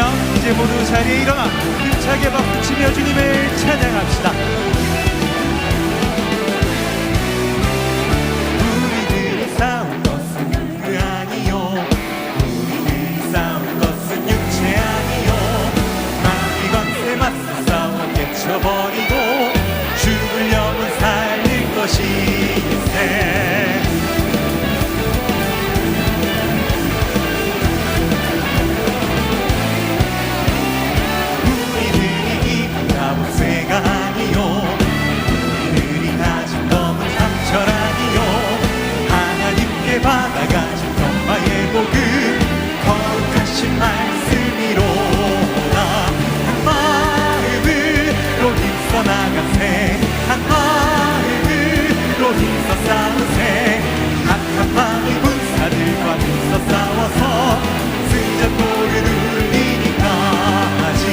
주시며 이제 모두 자리에 일어나 힘차게 박수치며 주님을 찬양합시다. 우리들이 싸운 것은 그 아니요, 우리들이 싸운 것은 육체 아니요, 마귀 권세 맞서 싸워 깨쳐버리고 죽을 영혼 살릴 것이세. 쇠가 아니요, 우리들이 가진 검은 상처 아니요, 하나님께 받아가진 평화의 복음 거룩하신 말씀이로다. 한 마음으로 힘써 나가세, 한 마음으로 힘써 싸우세. 악한 마귀 군사들과 힘써 싸워서 승전보를 울리기까지.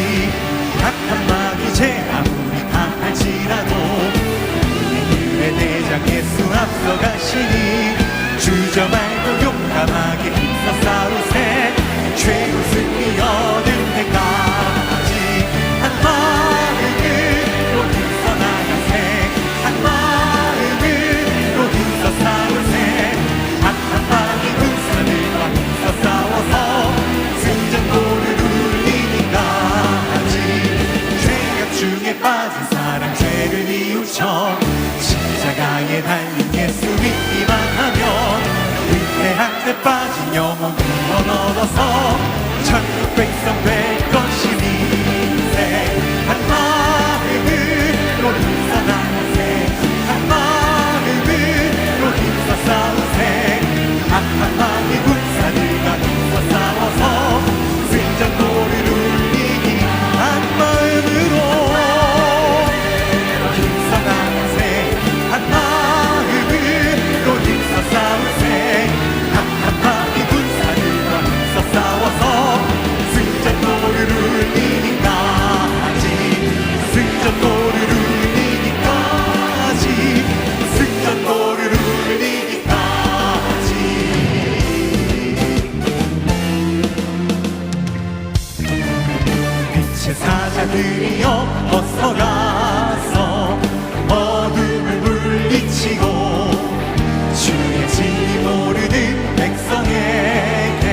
악한 마귀 죄 아무리 강할지라도 우리의 대장 예수 앞서가시니 주저 말고 용감하게 힘써 싸우세. 최후 승리 얻을 때까지. 한 마음으로 힘써 나가세, 한 마음으로 힘써 싸우세. 악한 마귀 군사들과 힘써 싸워서 승전보를 중에 빠진 사람 죄를 뉘우쳐 십자가에 달린 예수 믿기만 하면 위태한 데 빠진 영혼 구원 얻어서 천국 백성 될 것이니세. 한 마음으로 힘써 나가세, 한 마음으로 힘써 싸우세. 악한 마귀 군사들과 힘써 싸워서 승전보를 울리기. 한 마음으로 한 마음으로 힘써 싸우세. 악한 마귀 군사들과 힘써 싸워서 승전보를 울리기까지. 승전보를 울리기까지. 승전보를 울리기까지. 빛의 사자들이여 어서 가서 어둠을 물리치고 주의 진리 모르는 백성에게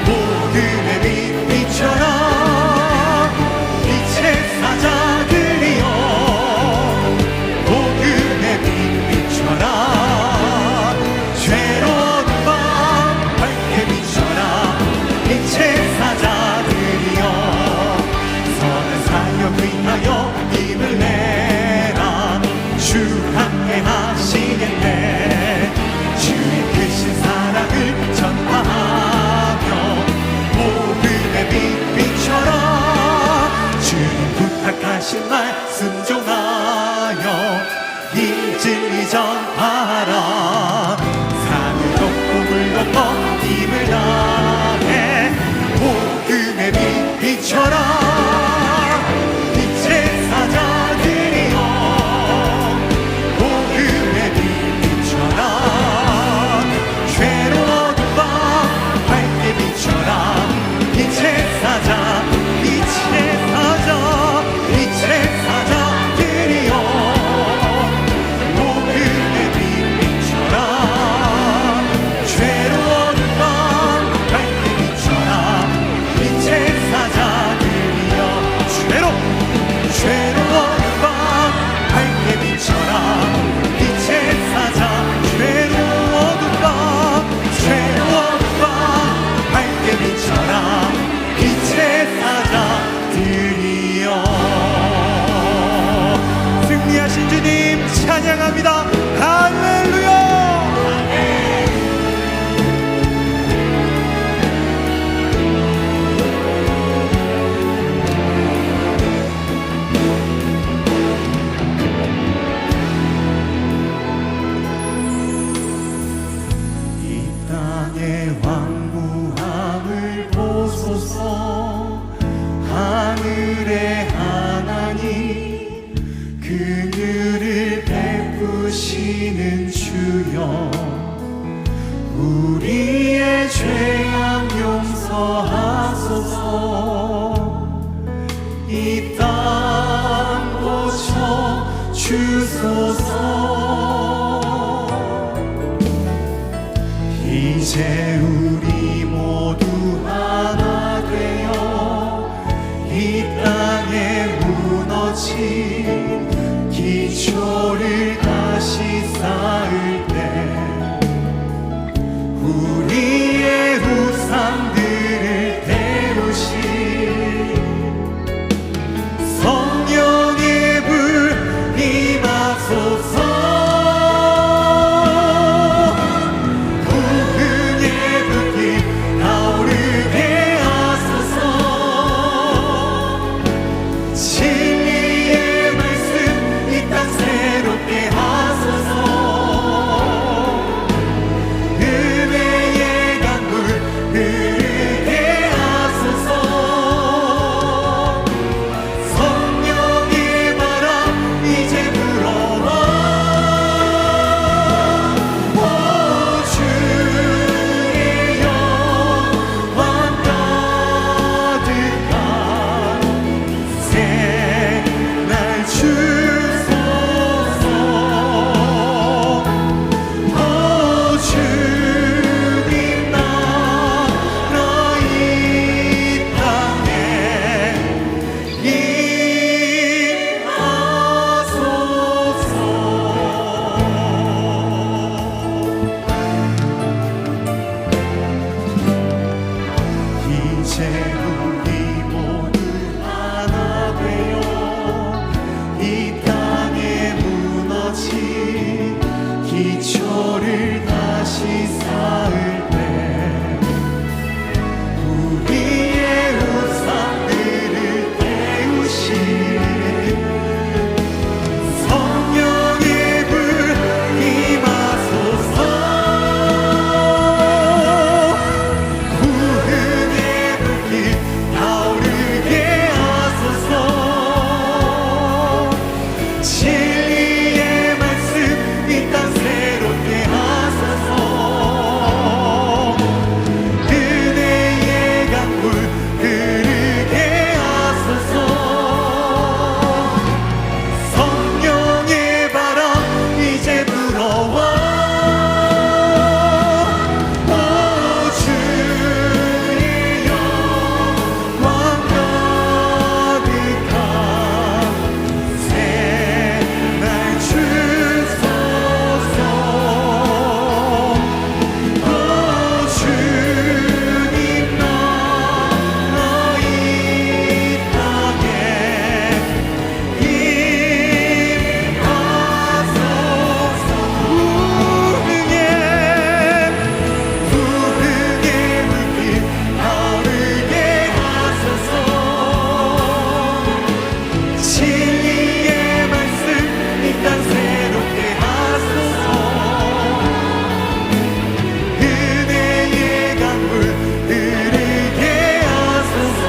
복음의 빛 비춰라. 빛의 사자들이여 복음의 빛 비춰라. 죄로운 밤 밝게 비춰라. 빛의 사자들이여 선을 사역 위하여 힘을 내라. 주 함께 하시겠네. 주의 크신 사랑을 전파하며 복음의 빛 비춰라. 주님 부탁하신 말 순종하여 이 진리 전하라. 산을 걷고 물 건너 힘을 다해 복음의 빛 비춰라. 승리하신 주님 찬양합니다. 할렐루야. 이 땅의 왕무함을 보소서. 하늘의 하나님 긍휼을 베푸시는 주여, 우리의 죄악 용서하소서. 이제 우리 모두 하나 되어 이 땅에 무너진 기초를 다시 쌓을 때 우리의 우상들을 태우신 성령의 불 임하소서. 기초를 다시 쌓을 때 우리의 우상들을 태우신 성령의 불 임하소서. 구름의 불길 타오르게 하소서. 진리의 말씀 이 땅 새롭게 하소서. 은혜의 강물 흐르게 하소서. 성령의 바람 이제 불어와. 오 주의 영광 가득한 새날 주소서. 오 주님 나라 이 땅에 임하소서. 부흥의 불길 타오르게 하소서. 진리의 말씀 이 땅 새롭게 하소서. 은혜의 강물 흐르게 하소서.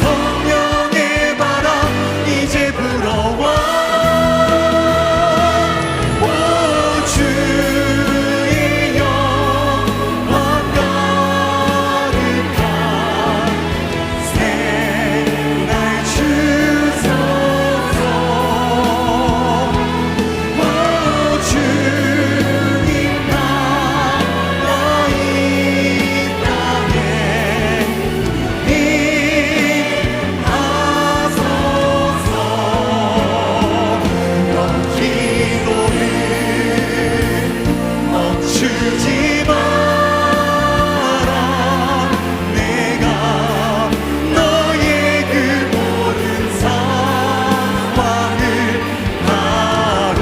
성령의 바람 이제 불어와. 오 주의 영광 가득한 새날 주소서. 오 주님 나라 이 땅에 임하소서. 넌 기도를 멈추지 마라. 내가 너의 그 모든 상황을 바로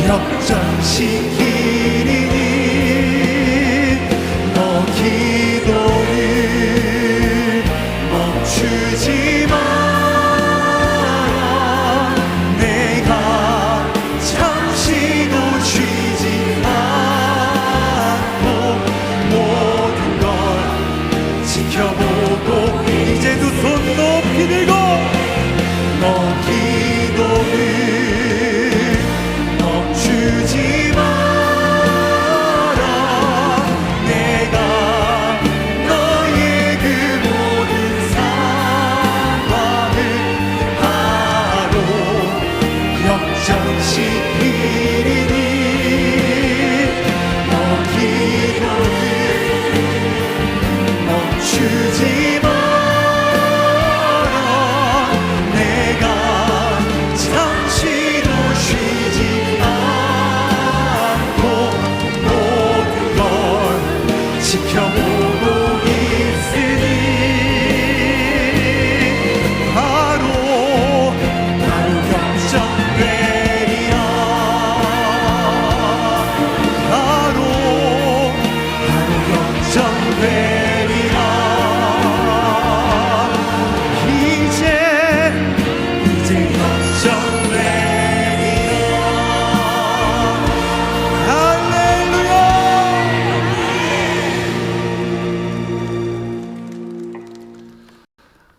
역전시키리니 너 기도를 멈추지 마라. 내가 잠시도 쉬지 않으리니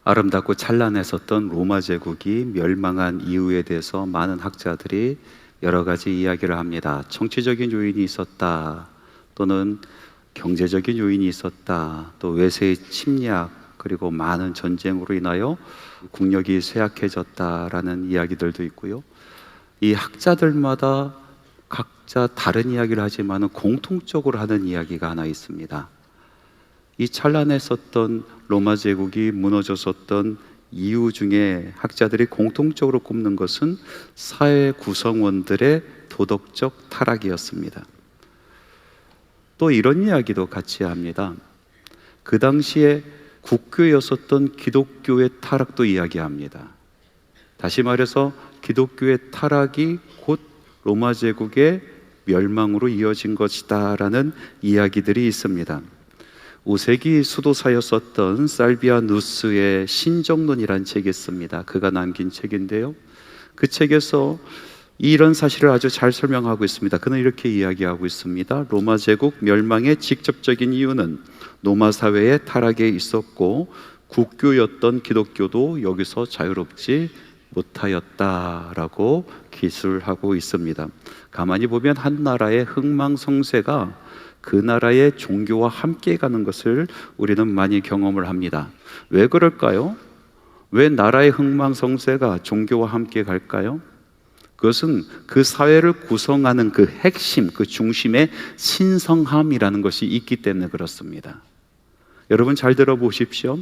아름답고 찬란했었던 로마 제국이 멸망한 이유에 대해서 많은 학자들이 여러 가지 이야기를 합니다. 정치적인 요인이 있었다, 또는 경제적인 요인이 있었다, 또 외세의 침략, 그리고 많은 전쟁으로 인하여 국력이 쇠약해졌다라는 이야기들도 있고요. 이 학자들마다 각자 다른 이야기를 하지만 공통적으로 하는 이야기가 하나 있습니다. 이 찬란했었던 로마 제국이 무너졌었던 이유 중에 학자들이 공통적으로 꼽는 것은 사회 구성원들의 도덕적 타락이었습니다. 또 이런 이야기도 같이 합니다. 그 당시에 국교였었던 기독교의 타락도 이야기합니다. 다시 말해서 기독교의 타락이 곧 로마 제국의 멸망으로 이어진 것이다라는 이야기들이 있습니다. 5세기 수도사였었던 살비아누스의 신정론이라는 책이 있습니다. 그가 남긴 책인데요, 그 책에서 이런 사실을 아주 잘 설명하고 있습니다. 그는 이렇게 이야기하고 있습니다. 로마 제국 멸망의 직접적인 이유는 로마 사회의 타락에 있었고, 국교였던 기독교도 여기서 자유롭지 못하였다라고 기술하고 있습니다. 가만히 보면 한 나라의 흥망성쇠가 그 나라의 종교와 함께 가는 것을 우리는 많이 경험을 합니다. 왜 그럴까요? 왜 나라의 흥망성쇠가 종교와 함께 갈까요? 그것은 그 사회를 구성하는 그 핵심, 그 중심의 신성함이라는 것이 있기 때문에 그렇습니다. 여러분 잘 들어보십시오.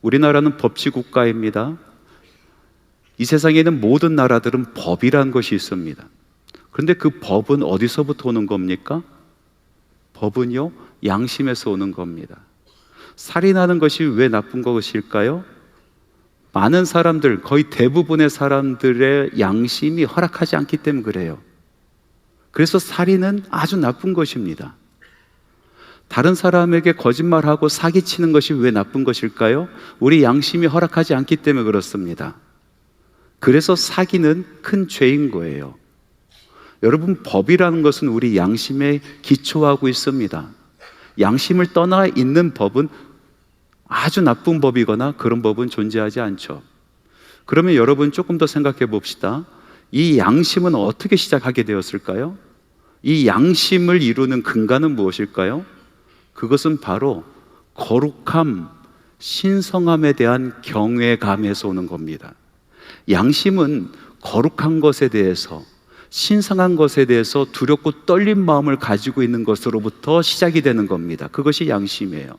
우리나라는 법치국가입니다. 이 세상에 있는 모든 나라들은 법이라는 것이 있습니다. 그런데 그 법은 어디서부터 오는 겁니까? 법은요, 양심에서 오는 겁니다. 살인하는 것이 왜 나쁜 것일까요? 많은 사람들, 거의 대부분의 사람들의 양심이 허락하지 않기 때문에 그래요. 그래서 살인은 아주 나쁜 것입니다. 다른 사람에게 거짓말하고 사기치는 것이 왜 나쁜 것일까요? 우리 양심이 허락하지 않기 때문에 그렇습니다. 그래서 사기는 큰 죄인 거예요. 여러분, 법이라는 것은 우리 양심에 기초하고 있습니다. 양심을 떠나 있는 법은 아주 나쁜 법이거나 그런 법은 존재하지 않죠. 그러면 여러분 조금 더 생각해 봅시다. 이 양심은 어떻게 시작하게 되었을까요? 이 양심을 이루는 근간은 무엇일까요? 그것은 바로 거룩함, 신성함에 대한 경외감에서 오는 겁니다. 양심은 거룩한 것에 대해서, 신성한 것에 대해서 두렵고 떨린 마음을 가지고 있는 것으로부터 시작이 되는 겁니다. 그것이 양심이에요.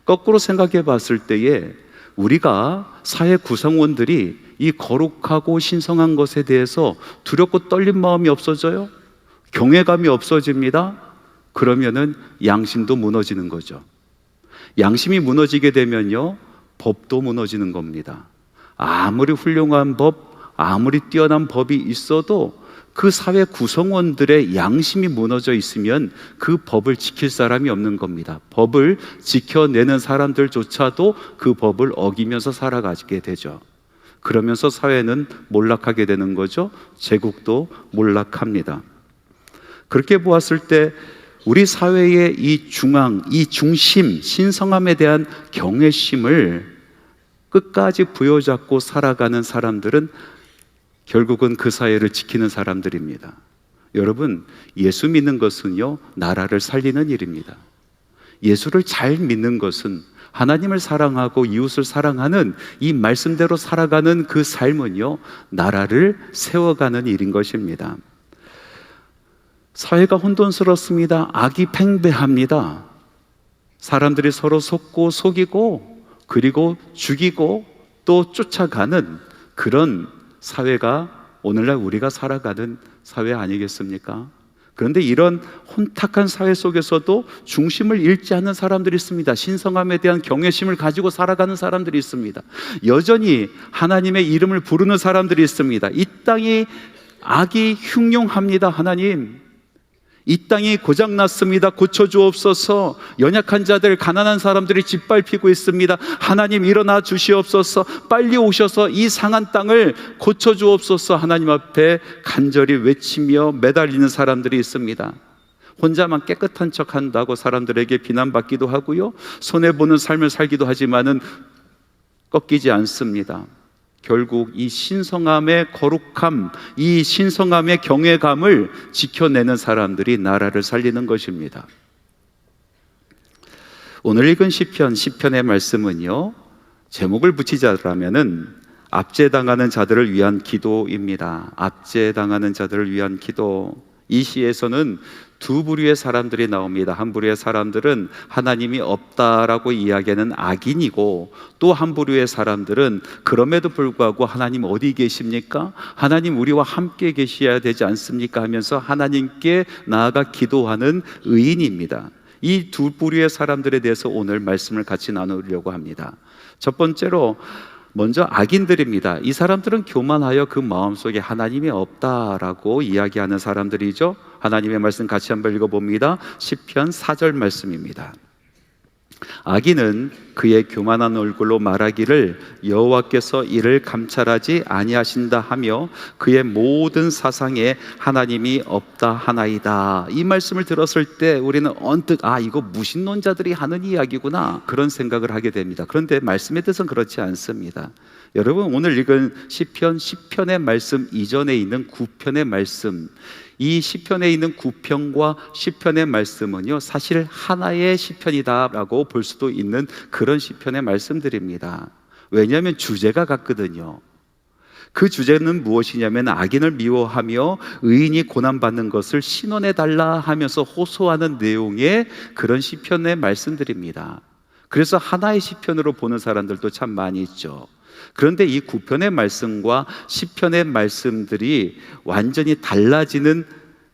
거꾸로 생각해 봤을 때에 우리가 사회 구성원들이 이 거룩하고 신성한 것에 대해서 두렵고 떨린 마음이 없어져요? 경외감이 없어집니다. 그러면은 양심도 무너지는 거죠. 양심이 무너지게 되면요, 법도 무너지는 겁니다. 아무리 훌륭한 법, 아무리 뛰어난 법이 있어도 그 사회 구성원들의 양심이 무너져 있으면 그 법을 지킬 사람이 없는 겁니다. 법을 지켜내는 사람들조차도 그 법을 어기면서 살아가게 되죠. 그러면서 사회는 몰락하게 되는 거죠. 제국도 몰락합니다. 그렇게 보았을 때 우리 사회의 이 중앙, 이 중심, 신성함에 대한 경외심을 끝까지 부여잡고 살아가는 사람들은 결국은 그 사회를 지키는 사람들입니다. 여러분, 예수 믿는 것은요, 나라를 살리는 일입니다. 예수를 잘 믿는 것은 하나님을 사랑하고 이웃을 사랑하는 이 말씀대로 살아가는 그 삶은요, 나라를 세워가는 일인 것입니다. 사회가 혼돈스럽습니다. 악이 팽배합니다. 사람들이 서로 속고 속이고 그리고 죽이고 또 쫓아가는 그런 사회가 오늘날 우리가 살아가는 사회 아니겠습니까? 그런데 이런 혼탁한 사회 속에서도 중심을 잃지 않는 사람들이 있습니다. 신성함에 대한 경외심을 가지고 살아가는 사람들이 있습니다. 여전히 하나님의 이름을 부르는 사람들이 있습니다. 이 땅이 악이 흉흉합니다. 하나님, 이 땅이 고장났습니다. 고쳐주옵소서. 연약한 자들, 가난한 사람들이 짓밟히고 있습니다. 하나님 일어나 주시옵소서. 빨리 오셔서 이 상한 땅을 고쳐주옵소서. 하나님 앞에 간절히 외치며 매달리는 사람들이 있습니다. 혼자만 깨끗한 척 한다고 사람들에게 비난받기도 하고요, 손해보는 삶을 살기도 하지만은 꺾이지 않습니다. 결국 이 신성함의 거룩함, 이 신성함의 경외감을 지켜내는 사람들이 나라를 살리는 것입니다. 오늘 읽은 시편의 말씀은요, 제목을 붙이자라면은 압제당하는 자들을 위한 기도입니다. 압제당하는 자들을 위한 기도. 이 시에서는 두 부류의 사람들이 나옵니다. 한 부류의 사람들은 하나님이 없다라고 이야기하는 악인이고, 또 한 부류의 사람들은 그럼에도 불구하고 하나님 어디 계십니까? 하나님 우리와 함께 계셔야 되지 않습니까? 하면서 하나님께 나아가 기도하는 의인입니다. 이 두 부류의 사람들에 대해서 오늘 말씀을 같이 나누려고 합니다. 첫 번째로 먼저 악인들입니다. 이 사람들은 교만하여 그 마음속에 하나님이 없다라고 이야기하는 사람들이죠. 하나님의 말씀 같이 한번 읽어봅니다. 시편 4절 말씀입니다. 악인은 그의 교만한 얼굴로 말하기를 여호와께서 이를 감찰하지 아니하신다 하며 그의 모든 사상에 하나님이 없다 하나이다. 이 말씀을 들었을 때 우리는 언뜻 이거 무신론자들이 하는 이야기구나, 그런 생각을 하게 됩니다. 그런데 말씀의 뜻은 그렇지 않습니다. 여러분, 오늘 읽은 시편 10편의 말씀 이전에 있는 9편의 말씀, 이 시편에 있는 9편과 10편의 말씀은요, 사실 하나의 시편이다라고 볼 수도 있는 그런 시편의 말씀들입니다. 왜냐하면 주제가 같거든요. 그 주제는 무엇이냐면 악인을 미워하며 의인이 고난받는 것을 신원해달라 하면서 호소하는 내용의 그런 시편의 말씀들입니다. 그래서 하나의 시편으로 보는 사람들도 참 많이 있죠. 그런데 이 9편의 말씀과 10편의 말씀들이 완전히 달라지는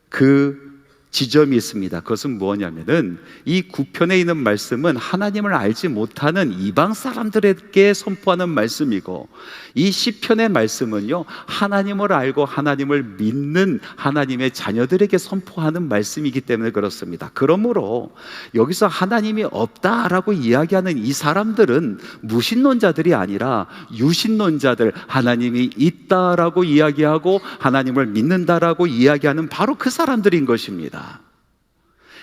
그 지점이 있습니다. 그것은 뭐냐면은 이 9편에 있는 말씀은 하나님을 알지 못하는 이방 사람들에게 선포하는 말씀이고, 이 10편의 말씀은요, 하나님을 알고 하나님을 믿는 하나님의 자녀들에게 선포하는 말씀이기 때문에 그렇습니다. 그러므로 여기서 하나님이 없다라고 이야기하는 이 사람들은 무신론자들이 아니라 유신론자들, 하나님이 있다라고 이야기하고 하나님을 믿는다라고 이야기하는 바로 그 사람들인 것입니다.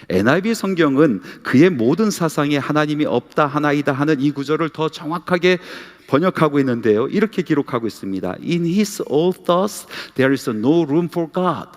NIV 성경은 그의 모든 사상에 하나님이 없다 하나이다 하는 이 구절을 더 정확하게 번역하고 있는데요, 이렇게 기록하고 있습니다. In his all thoughts there is no room for God.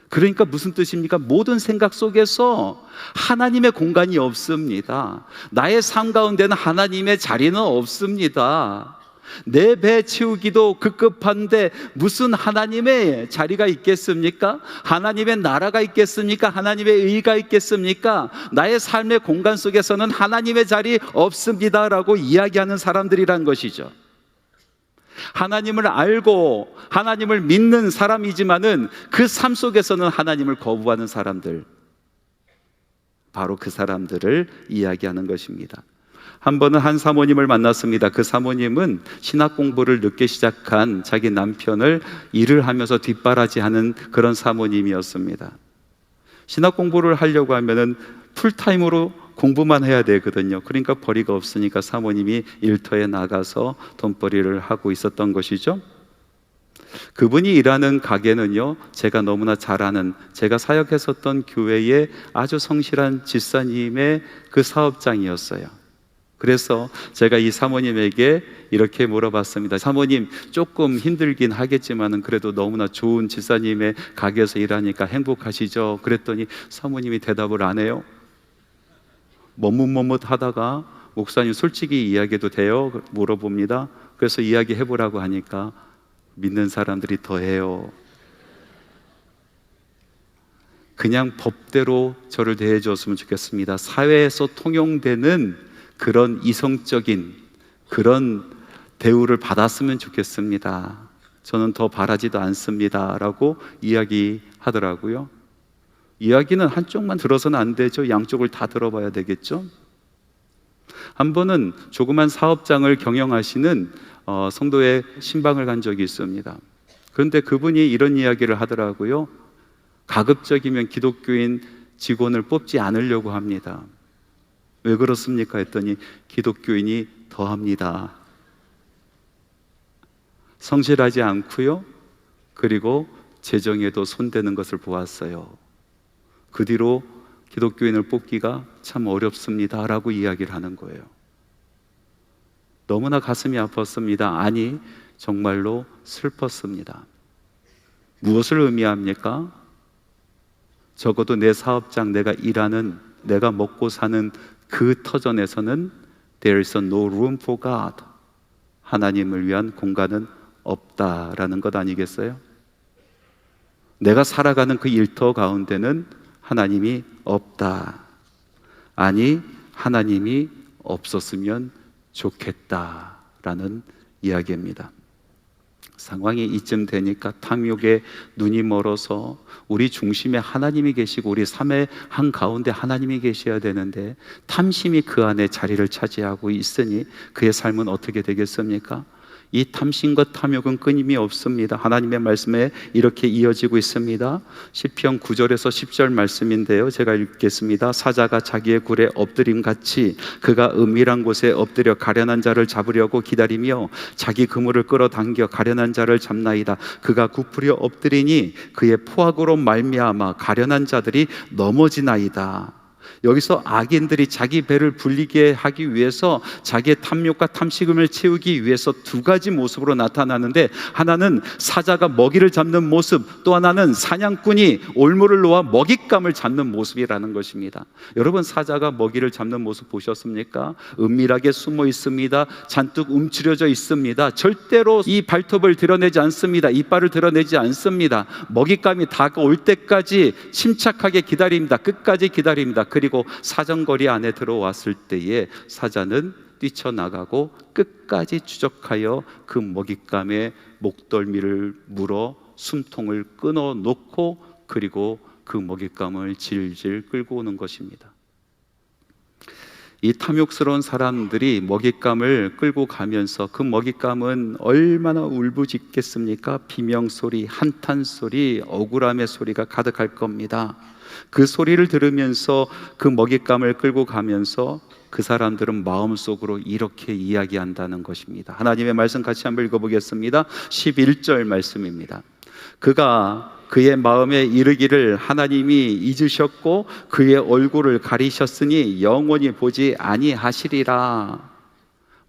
그러니까 무슨 뜻입니까? 모든 생각 속에서 하나님의 공간이 없습니다. 나의 삶 가운데는 하나님의 자리는 없습니다. 내 배 채우기도 급급한데 무슨 하나님의 자리가 있겠습니까? 하나님의 나라가 있겠습니까? 하나님의 의가 있겠습니까? 나의 삶의 공간 속에서는 하나님의 자리 없습니다라고 이야기하는 사람들이란 것이죠. 하나님을 알고 하나님을 믿는 사람이지만은 그 삶 속에서는 하나님을 거부하는 사람들, 바로 그 사람들을 이야기하는 것입니다. 한 번은 한 사모님을 만났습니다. 그 사모님은 신학 공부를 늦게 시작한 자기 남편을 일을 하면서 뒷바라지하는 그런 사모님이었습니다. 신학 공부를 하려고 하면은 풀타임으로 공부만 해야 되거든요. 그러니까 벌이가 없으니까 사모님이 일터에 나가서 돈벌이를 하고 있었던 것이죠. 그분이 일하는 가게는요, 제가 너무나 잘 아는, 제가 사역했었던 교회의 아주 성실한 집사님의 그 사업장이었어요. 그래서 제가 이 사모님에게 이렇게 물어봤습니다. 사모님, 조금 힘들긴 하겠지만은 그래도 너무나 좋은 집사님의 가게에서 일하니까 행복하시죠? 그랬더니 사모님이 대답을 안 해요. 머뭇머뭇하다가 목사님 솔직히 이야기해도 돼요? 물어봅니다. 그래서 이야기해보라고 하니까 믿는 사람들이 더 해요. 그냥 법대로 저를 대해줬으면 좋겠습니다. 사회에서 통용되는 그런 이성적인 그런 대우를 받았으면 좋겠습니다. 저는 더 바라지도 않습니다 라고 이야기하더라고요. 이야기는 한쪽만 들어서는 안 되죠. 양쪽을 다 들어봐야 되겠죠. 한 번은 조그만 사업장을 경영하시는 성도의 신방을 간 적이 있습니다. 그런데 그분이 이런 이야기를 하더라고요. 가급적이면 기독교인 직원을 뽑지 않으려고 합니다. 왜 그렇습니까? 했더니 기독교인이 더합니다. 성실하지 않고요, 그리고 재정에도 손대는 것을 보았어요. 그 뒤로 기독교인을 뽑기가 참 어렵습니다 라고 이야기를 하는 거예요. 너무나 가슴이 아팠습니다. 아니, 정말로 슬펐습니다. 무엇을 의미합니까? 적어도 내 사업장, 내가 일하는, 내가 먹고 사는 그 터전에서는 There is no room for God. 하나님을 위한 공간은 없다라는 것 아니겠어요? 내가 살아가는 그 일터 가운데는 하나님이 없다. 아니, 하나님이 없었으면 좋겠다라는 이야기입니다. 상황이 이쯤 되니까 탐욕에 눈이 멀어서 우리 중심에 하나님이 계시고 우리 삶의 한가운데 하나님이 계셔야 되는데 탐심이 그 안에 자리를 차지하고 있으니 그의 삶은 어떻게 되겠습니까? 이 탐심과 탐욕은 끊임이 없습니다. 하나님의 말씀에 이렇게 이어지고 있습니다. 시편 9절에서 10절 말씀인데요, 제가 읽겠습니다. 사자가 자기의 굴에 엎드림같이 그가 은밀한 곳에 엎드려 가련한 자를 잡으려고 기다리며 자기 그물을 끌어당겨 가련한 자를 잡나이다. 그가 굽으려 엎드리니 그의 포악으로 말미암아 가련한 자들이 넘어지나이다. 여기서 악인들이 자기 배를 불리게 하기 위해서 자기의 탐욕과 탐식음을 채우기 위해서 두 가지 모습으로 나타나는데, 하나는 사자가 먹이를 잡는 모습, 또 하나는 사냥꾼이 올무를 놓아 먹잇감을 잡는 모습이라는 것입니다. 여러분, 사자가 먹이를 잡는 모습 보셨습니까? 은밀하게 숨어 있습니다. 잔뜩 움츠려져 있습니다. 절대로 이 발톱을 드러내지 않습니다. 이빨을 드러내지 않습니다. 먹잇감이 다가올 때까지 침착하게 기다립니다. 끝까지 기다립니다. 그리고 사정거리 안에 들어왔을 때에 사자는 뛰쳐나가고 끝까지 추적하여 그 먹잇감의 목덜미를 물어 숨통을 끊어 놓고 그리고 그 먹잇감을 질질 끌고 오는 것입니다. 이 탐욕스러운 사람들이 먹잇감을 끌고 가면서 그 먹잇감은 얼마나 울부짖겠습니까? 비명소리, 한탄소리, 억울함의 소리가 가득할 겁니다. 그 소리를 들으면서 그 먹잇감을 끌고 가면서 그 사람들은 마음속으로 이렇게 이야기한다는 것입니다. 하나님의 말씀 같이 한번 읽어보겠습니다. 11절 말씀입니다. 그가 그의 마음에 이르기를 하나님이 잊으셨고 그의 얼굴을 가리셨으니 영원히 보지 아니하시리라.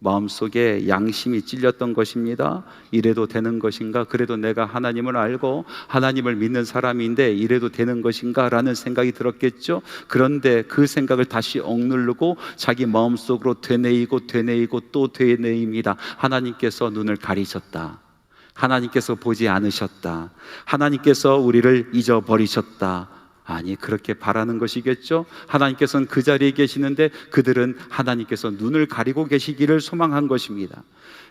마음속에 양심이 찔렸던 것입니다. 이래도 되는 것인가? 그래도 내가 하나님을 알고 하나님을 믿는 사람인데 이래도 되는 것인가? 라는 생각이 들었겠죠. 그런데 그 생각을 다시 억누르고 자기 마음속으로 되뇌이고 또 되뇌입니다. 하나님께서 눈을 가리셨다. 하나님께서 보지 않으셨다. 하나님께서 우리를 잊어버리셨다. 아니, 그렇게 바라는 것이겠죠. 하나님께서는 그 자리에 계시는데 그들은 하나님께서 눈을 가리고 계시기를 소망한 것입니다.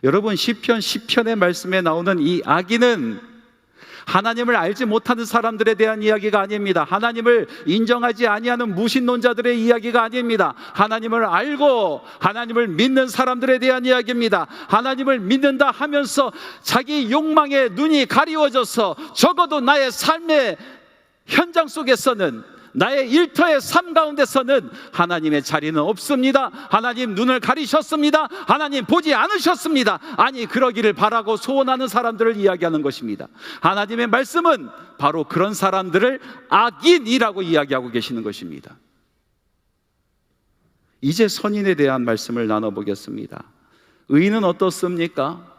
여러분, 시편 10편의 말씀에 나오는 이 악인은 하나님을 알지 못하는 사람들에 대한 이야기가 아닙니다. 하나님을 인정하지 아니하는 무신론자들의 이야기가 아닙니다. 하나님을 알고 하나님을 믿는 사람들에 대한 이야기입니다. 하나님을 믿는다 하면서 자기 욕망에 눈이 가리워져서 적어도 나의 삶의 현장 속에서는, 나의 일터의 삶 가운데서는 하나님의 자리는 없습니다. 하나님 눈을 가리셨습니다. 하나님 보지 않으셨습니다. 아니, 그러기를 바라고 소원하는 사람들을 이야기하는 것입니다. 하나님의 말씀은 바로 그런 사람들을 악인이라고 이야기하고 계시는 것입니다. 이제 선인에 대한 말씀을 나눠보겠습니다. 의인은 어떻습니까?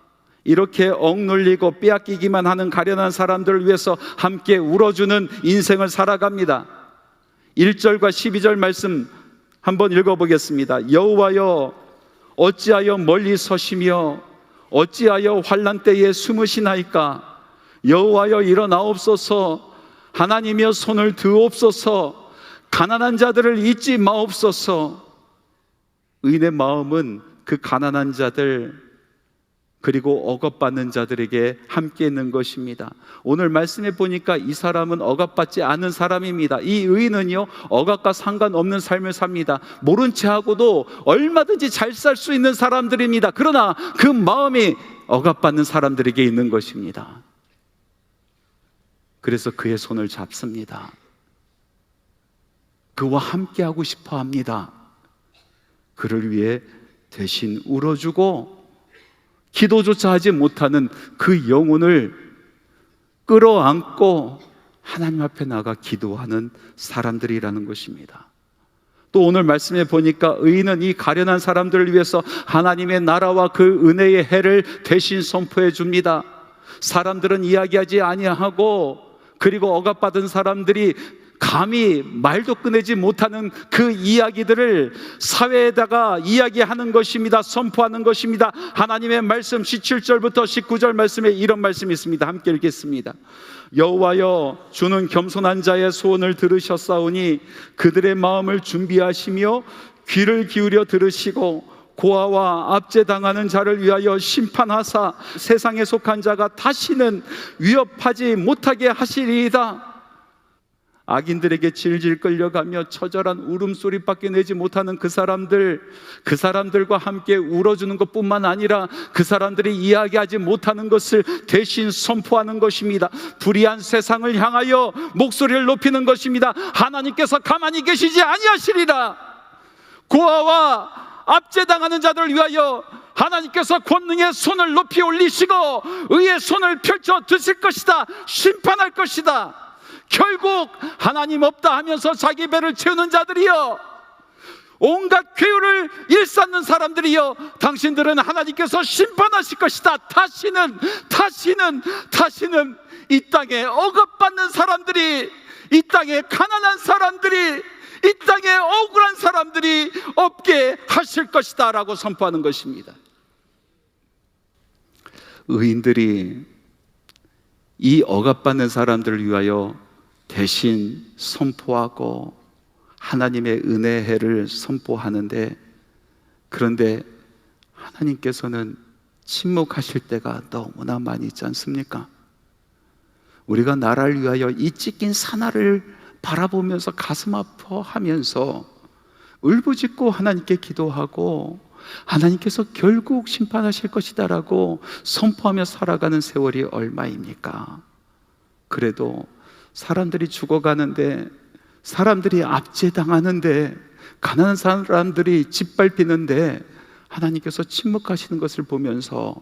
이렇게 억눌리고 빼앗기기만 하는 가련한 사람들을 위해서 함께 울어주는 인생을 살아갑니다. 1절과 12절 말씀 한번 읽어보겠습니다. 여호와여, 어찌하여 멀리 서시며 어찌하여 환난 때에 숨으시나이까? 여호와여, 일어나옵소서. 하나님이여, 손을 드옵소서. 가난한 자들을 잊지 마옵소서. 의인의 마음은 그 가난한 자들 그리고 억압받는 자들에게 함께 있는 것입니다. 오늘 말씀에 보니까 이 사람은 억압받지 않은 사람입니다. 이 의인은요, 억압과 상관없는 삶을 삽니다. 모른 채 하고도 얼마든지 잘 살 수 있는 사람들입니다. 그러나 그 마음이 억압받는 사람들에게 있는 것입니다. 그래서 그의 손을 잡습니다. 그와 함께 하고 싶어 합니다. 그를 위해 대신 울어주고 기도조차 하지 못하는 그 영혼을 끌어안고 하나님 앞에 나가 기도하는 사람들이라는 것입니다. 또 오늘 말씀에 보니까 의인은 이 가련한 사람들을 위해서 하나님의 나라와 그 은혜의 해를 대신 선포해 줍니다. 사람들은 이야기하지 아니하고, 그리고 억압받은 사람들이 감히 말도 꺼내지 못하는 그 이야기들을 사회에다가 이야기하는 것입니다. 선포하는 것입니다. 하나님의 말씀 17절부터 19절 말씀에 이런 말씀이 있습니다. 함께 읽겠습니다. 여호와여, 주는 겸손한 자의 소원을 들으셨사오니 그들의 마음을 준비하시며 귀를 기울여 들으시고 고아와 압제당하는 자를 위하여 심판하사 세상에 속한 자가 다시는 위협하지 못하게 하시리이다. 악인들에게 질질 끌려가며 처절한 울음소리밖에 내지 못하는 그 사람들과 함께 울어주는 것뿐만 아니라 그 사람들이 이야기하지 못하는 것을 대신 선포하는 것입니다. 불의한 세상을 향하여 목소리를 높이는 것입니다. 하나님께서 가만히 계시지 아니하시리라. 고아와 압제당하는 자들을 위하여 하나님께서 권능의 손을 높이 올리시고 의의 손을 펼쳐 드실 것이다. 심판할 것이다. 결국 하나님 없다 하면서 자기 배를 채우는 자들이여, 온갖 괴유를 일삼는 사람들이여, 당신들은 하나님께서 심판하실 것이다. 다시는 이 땅에 억압받는 사람들이, 이 땅에 가난한 사람들이, 이 땅에 억울한 사람들이 없게 하실 것이다 라고 선포하는 것입니다. 의인들이 이 억압받는 사람들을 위하여 대신 선포하고 하나님의 은혜의 해를 선포하는데, 그런데 하나님께서는 침묵하실 때가 너무나 많이 있지 않습니까? 우리가 나라를 위하여 이 찢긴 사나를 바라보면서 가슴 아파하면서 울부짖고 하나님께 기도하고 하나님께서 결국 심판하실 것이다 라고 선포하며 살아가는 세월이 얼마입니까? 그래도 사람들이 죽어가는데, 사람들이 압제당하는데, 가난한 사람들이 짓밟히는데 하나님께서 침묵하시는 것을 보면서,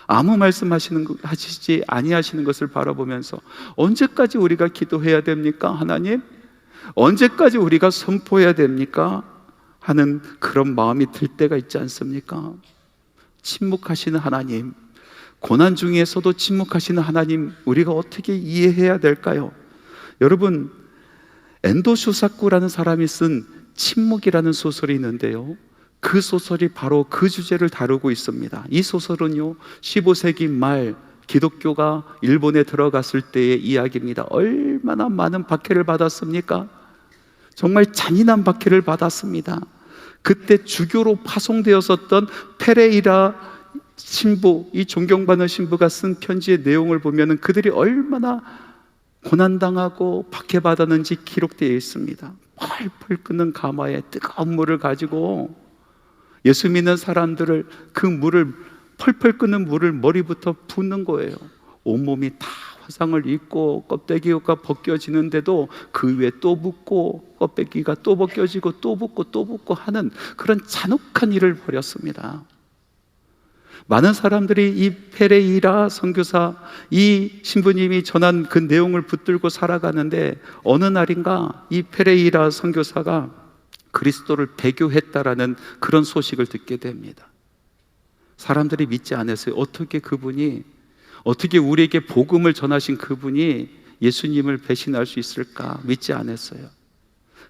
아무 말씀하시지 아니하시는 것을 바라보면서 언제까지 우리가 기도해야 됩니까? 하나님, 언제까지 우리가 선포해야 됩니까? 하는 그런 마음이 들 때가 있지 않습니까? 침묵하시는 하나님, 고난 중에서도 침묵하시는 하나님, 우리가 어떻게 이해해야 될까요? 여러분, 엔도 쇼사쿠라는 사람이 쓴 침묵이라는 소설이 있는데요, 그 소설이 바로 그 주제를 다루고 있습니다. 이 소설은요, 15세기 말 기독교가 일본에 들어갔을 때의 이야기입니다. 얼마나 많은 박해를 받았습니까? 정말 잔인한 박해를 받았습니다. 그때 주교로 파송되었었던 페레이라 신부, 이 존경받는 신부가 쓴 편지의 내용을 보면 그들이 얼마나 고난당하고 박해받았는지 기록되어 있습니다. 펄펄 끓는 가마에 뜨거운 물을 가지고 예수 믿는 사람들을, 그 물을, 펄펄 끓는 물을 머리부터 붓는 거예요. 온몸이 다 화상을 입고 껍데기가 벗겨지는데도 그 위에 또 붓고 껍데기가 또 벗겨지고 또 붓고 또 붓고 하는 그런 잔혹한 일을 벌였습니다. 많은 사람들이 이 페레이라 선교사, 이 신부님이 전한 그 내용을 붙들고 살아가는데, 어느 날인가 이 페레이라 선교사가 그리스도를 배교했다라는 그런 소식을 듣게 됩니다. 사람들이 믿지 않았어요. 어떻게 우리에게 복음을 전하신 그분이 예수님을 배신할 수 있을까? 믿지 않았어요.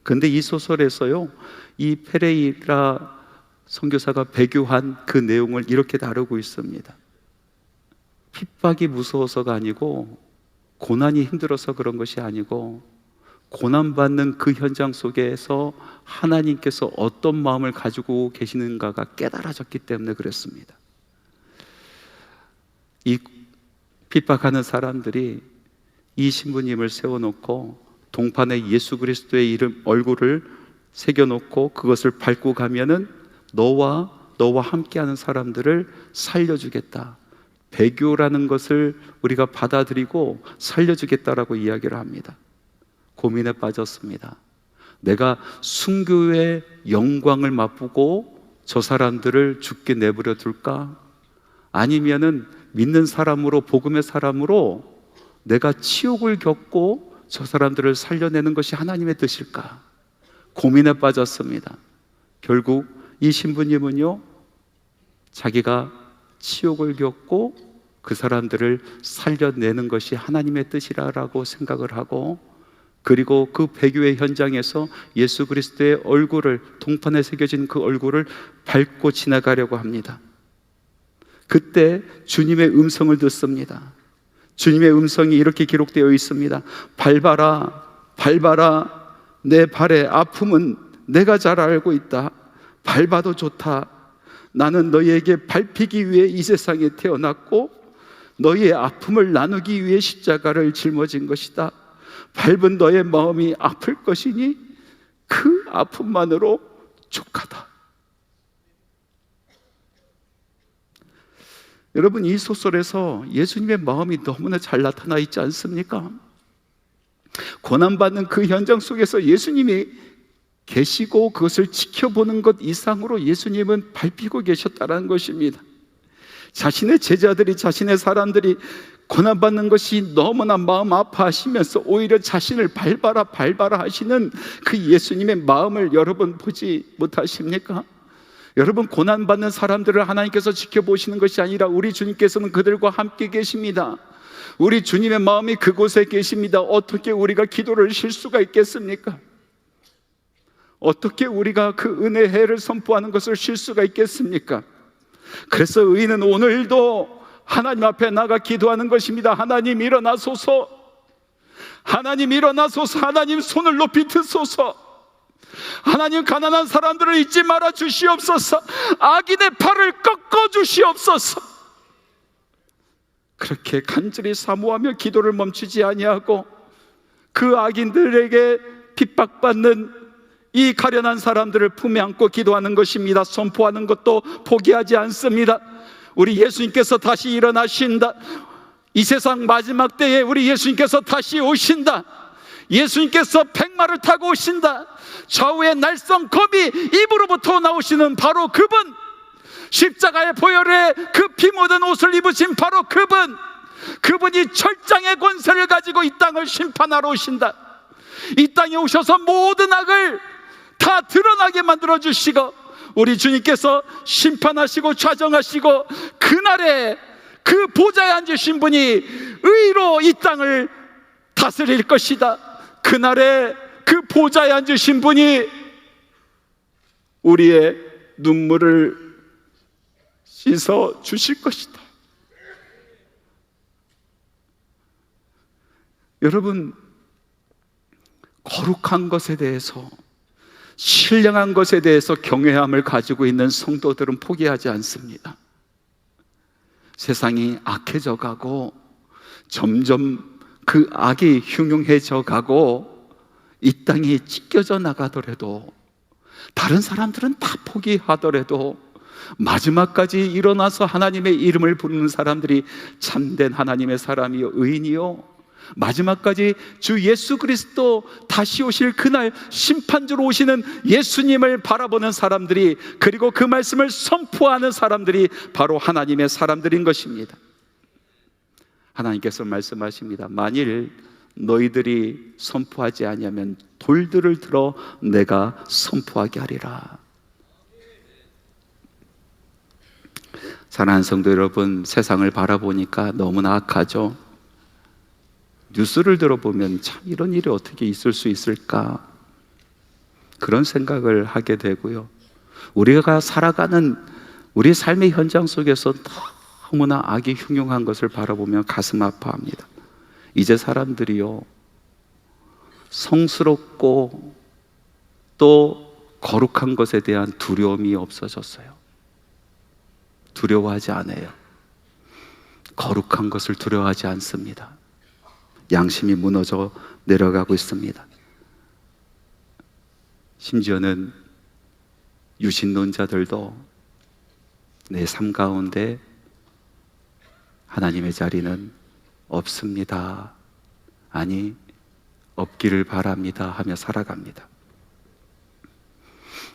그런데 이 소설에서요, 이 페레이라 선교사가 배교한 그 내용을 이렇게 다루고 있습니다. 핍박이 무서워서가 아니고, 고난이 힘들어서 그런 것이 아니고, 고난받는 그 현장 속에서 하나님께서 어떤 마음을 가지고 계시는가가 깨달아졌기 때문에 그랬습니다. 이 핍박하는 사람들이 이 신부님을 세워놓고 동판에 예수 그리스도의 이름, 얼굴을 새겨놓고 그것을 밟고 가면은 너와 함께하는 사람들을 살려주겠다, 배교라는 것을 우리가 받아들이고 살려주겠다라고 이야기를 합니다. 고민에 빠졌습니다. 내가 순교의 영광을 맛보고 저 사람들을 죽게 내버려 둘까? 아니면은 믿는 사람으로, 복음의 사람으로 내가 치욕을 겪고 저 사람들을 살려내는 것이 하나님의 뜻일까? 고민에 빠졌습니다. 결국 이 신부님은요, 자기가 치욕을 겪고 그 사람들을 살려내는 것이 하나님의 뜻이라고 생각을 하고, 그리고 그 배교의 현장에서 예수 그리스도의 얼굴을, 동판에 새겨진 그 얼굴을 밟고 지나가려고 합니다. 그때 주님의 음성을 듣습니다. 주님의 음성이 이렇게 기록되어 있습니다. 밟아라, 밟아라. 내 발의 아픔은 내가 잘 알고 있다. 밟아도 좋다. 나는 너희에게 밟히기 위해 이 세상에 태어났고 너희의 아픔을 나누기 위해 십자가를 짊어진 것이다. 밟은 너의 마음이 아플 것이니 그 아픔만으로 족하다. 여러분, 이 소설에서 예수님의 마음이 너무나 잘 나타나 있지 않습니까? 고난받는 그 현장 속에서 예수님이 계시고 그것을 지켜보는 것 이상으로 예수님은 밟히고 계셨다는 것입니다. 자신의 제자들이, 자신의 사람들이 고난받는 것이 너무나 마음 아파하시면서 오히려 자신을 밟아라 밟아라 하시는 그 예수님의 마음을 여러분 보지 못하십니까? 여러분, 고난받는 사람들을 하나님께서 지켜보시는 것이 아니라 우리 주님께서는 그들과 함께 계십니다. 우리 주님의 마음이 그곳에 계십니다. 어떻게 우리가 기도를 쉴 수가 있겠습니까? 어떻게 우리가 그 은혜의 해를 선포하는 것을 쉴 수가 있겠습니까? 그래서 의인은 오늘도 하나님 앞에 나가 기도하는 것입니다. 하나님 일어나소서, 하나님 일어나소서, 하나님 손을 높이 드소서, 하나님 가난한 사람들을 잊지 말아 주시옵소서, 악인의 팔을 꺾어 주시옵소서. 그렇게 간절히 사모하며 기도를 멈추지 아니하고 그 악인들에게 핍박받는 이 가련한 사람들을 품에 안고 기도하는 것입니다. 선포하는 것도 포기하지 않습니다. 우리 예수님께서 다시 일어나신다. 이 세상 마지막 때에 우리 예수님께서 다시 오신다. 예수님께서 백마를 타고 오신다. 좌우의 날성 검이 입으로부터 나오시는 바로 그분, 십자가의 보혈에 그 피 묻은 옷을 입으신 바로 그분이 철장의 권세를 가지고 이 땅을 심판하러 오신다. 이 땅에 오셔서 모든 악을 다 드러나게 만들어 주시고 우리 주님께서 심판하시고 좌정하시고 그날에 그 보좌에 앉으신 분이 의로 이 땅을 다스릴 것이다. 그날에 그 보좌에 앉으신 분이 우리의 눈물을 씻어 주실 것이다. 여러분, 거룩한 것에 대해서, 신령한 것에 대해서 경외함을 가지고 있는 성도들은 포기하지 않습니다. 세상이 악해져 가고 점점 그 악이 흉흉해져 가고 이 땅이 찢겨져 나가더라도, 다른 사람들은 다 포기하더라도 마지막까지 일어나서 하나님의 이름을 부르는 사람들이 참된 하나님의 사람이요, 의인이요, 마지막까지 주 예수 그리스도 다시 오실 그날 심판주로 오시는 예수님을 바라보는 사람들이, 그리고 그 말씀을 선포하는 사람들이 바로 하나님의 사람들인 것입니다. 하나님께서 말씀하십니다. 만일 너희들이 선포하지 아니하면 돌들을 들어 내가 선포하게 하리라. 사랑하는 성도 여러분, 세상을 바라보니까 너무나 악하죠. 뉴스를 들어보면 참 이런 일이 어떻게 있을 수 있을까, 그런 생각을 하게 되고요. 우리가 살아가는 우리 삶의 현장 속에서 너무나 악이 흉흉한 것을 바라보면 가슴 아파합니다. 이제 사람들이요, 성스럽고 또 거룩한 것에 대한 두려움이 없어졌어요. 두려워하지 않아요. 거룩한 것을 두려워하지 않습니다. 양심이 무너져 내려가고 있습니다. 심지어는 유신론자들도 내 삶 가운데 하나님의 자리는 없습니다, 아니 없기를 바랍니다 하며 살아갑니다.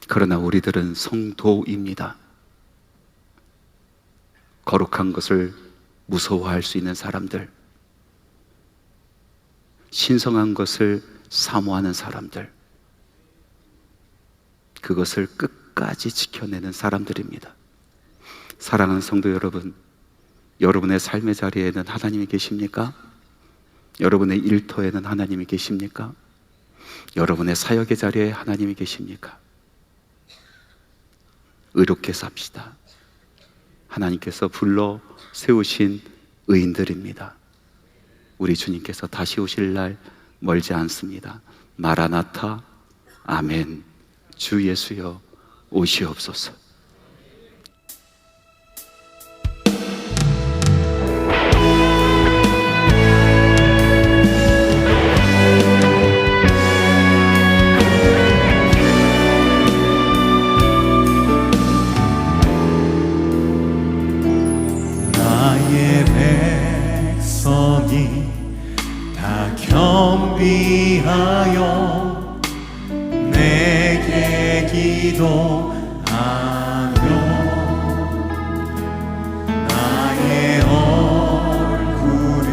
그러나 우리들은 성도입니다. 거룩한 것을 무서워할 수 있는 사람들, 신성한 것을 사모하는 사람들, 그것을 끝까지 지켜내는 사람들입니다. 사랑하는 성도 여러분, 여러분의 삶의 자리에는 하나님이 계십니까? 여러분의 일터에는 하나님이 계십니까? 여러분의 사역의 자리에 하나님이 계십니까? 의롭게 삽시다. 하나님께서 불러 세우신 의인들입니다. 우리 주님께서 다시 오실 날 멀지 않습니다. 마라나타, 아멘. 주 예수여 오시옵소서. 나의 백성이 다 겸비하여 내게 기도하며 나의 얼굴을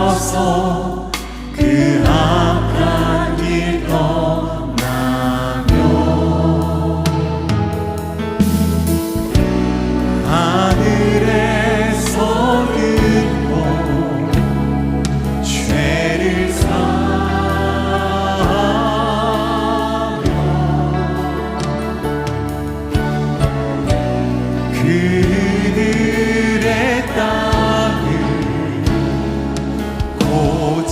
구하여서 그 악한 길 떠나며 하늘에서 듣고 죄를 사하며 그들의 땅을 곧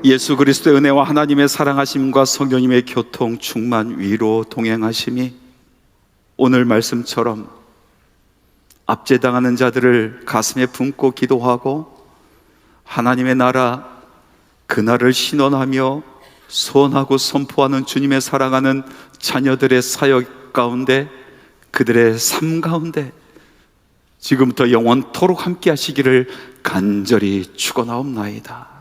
예수 그리스도의 은혜와 하나님의 사랑하심과 성령님의 교통, 충만, 위로, 동행하심이 오늘 말씀처럼 압제당하는 자들을 가슴에 품고 기도하고 하나님의 나라, 그 나라를 신원하며 소원하고 선포하는 주님의 사랑하는 자녀들의 사역 가운데, 그들의 삶 가운데 지금부터 영원토록 함께 하시기를 간절히 축원하옵나이다.